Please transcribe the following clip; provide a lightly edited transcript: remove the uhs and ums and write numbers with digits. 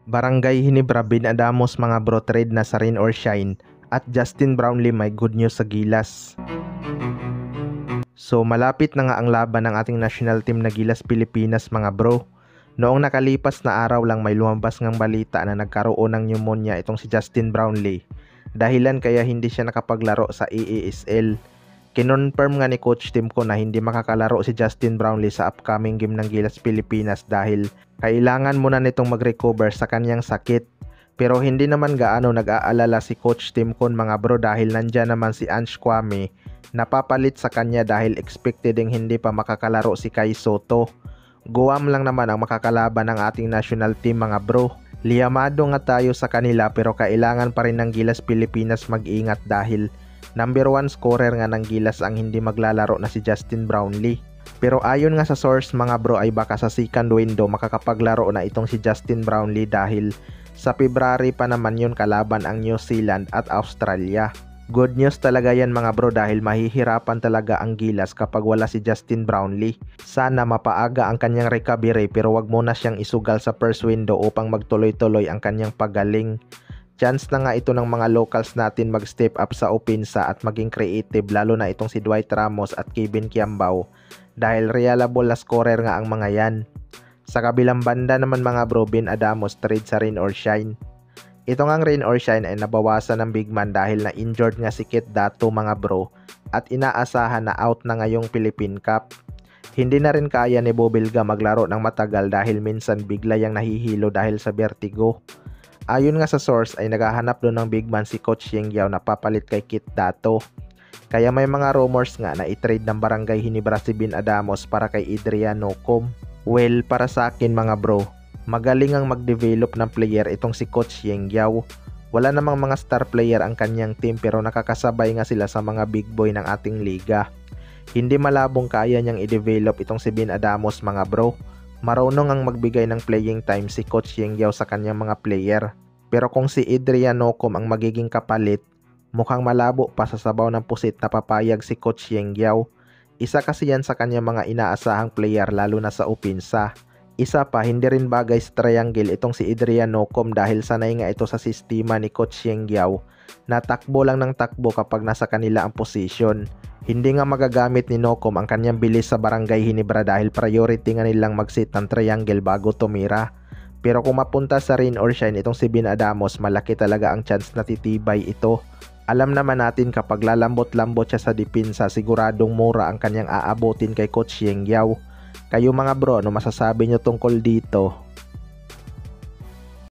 Barangay Hinebra Binadamos mga bro, trade na sa Rain or Shine at Justin Brownlee may good news sa Gilas. So malapit na nga ang laban ng ating national team na Gilas Pilipinas mga bro. Noong nakalipas na araw lang may lumabas ngang balita na nagkaroon ng pneumonia itong si Justin Brownlee. Dahilan kaya hindi siya nakapaglaro sa EASL. Kinonfirm nga ni Coach Timko na hindi makakalaro si Justin Brownlee sa upcoming game ng Gilas Pilipinas dahil kailangan muna nitong mag-recover sa kanyang sakit. Pero hindi naman gaano nag-aalala si Coach Timkon mga bro dahil nandyan naman si Ange Kwame na papalit sa kanya dahil expected ding hindi pa makakalaro si Kai Soto. Guam lang naman ang makakalaban ng ating national team mga bro. Liyamado nga tayo sa kanila pero kailangan pa rin ng Gilas Pilipinas mag-ingat dahil number 1 scorer nga ng Gilas ang hindi maglalaro na si Justin Brownlee. Pero ayon nga sa source mga bro ay baka sa second window makakapaglaro na itong si Justin Brownlee dahil sa February pa naman yun kalaban ang New Zealand at Australia. Good news talaga yan mga bro dahil mahihirapan talaga ang Gilas kapag wala si Justin Brownlee. Sana mapaaga ang kanyang recovery pero wag muna siyang isugal sa first window upang magtuloy-tuloy ang kanyang pagaling. Chance na nga ito ng mga locals natin mag-step up sa opensa at maging creative lalo na itong si Dwight Ramos at Kevin Kiambao dahil reliable na scorer nga ang mga yan. Sa kabilang banda naman mga bro, Binadamos trade sa Rain or Shine. Ito ngang Rain or Shine ay nabawasan ng big man dahil na injured nga si Kit Dato mga bro at inaasahan na out na ngayong Philippine Cup. Hindi na rin kaya ni Bobilga maglaro ng matagal dahil minsan bigla yang nahihilo dahil sa vertigo. Ayon nga sa source ay naghahanap doon ng big man si Coach Yeng Yao na papalit kay Kit Dato. Kaya may mga rumors nga na i-trade ng Barangay Hinebra si Binadamos para kay Adrian Nocom. Well, para sa akin mga bro, magaling ang mag-develop ng player itong si Coach Yeng Yao. Wala namang mga star player ang kanyang team pero nakakasabay nga sila sa mga big boy ng ating liga. Hindi malabong kaya niyang i-develop itong si Binadamos mga bro. Marunong ang magbigay ng playing time si Coach Yeng Yao sa kanyang mga player. Pero kung si Adrian Nocom ang magiging kapalit, mukhang malabo pa sa sabaw ng pusit na papayag si Coach Yeng Yao. Isa kasi yan sa kanyang mga inaasahang player lalo na sa opensa. Isa pa, hindi rin bagay sa triangle itong si Adrian Nocom dahil sanay nga ito sa sistema ni Coach Yeng Yao na takbo lang ng takbo kapag nasa kanila ang posisyon. Hindi nga magagamit ni Nocom ang kanyang bilis sa Barangay Hinebra dahil priority nga nilang mag-set ng triangle bago tumira. Pero kung mapunta sa Rain or Shine itong si Binadamos, malaki talaga ang chance na titibay ito. Alam naman natin kapag lalambot-lambot siya sa depensa, siguradong mura ang kanyang aabotin kay Coach Yeng Yao. Kayo mga bro, ano masasabi nyo tungkol dito?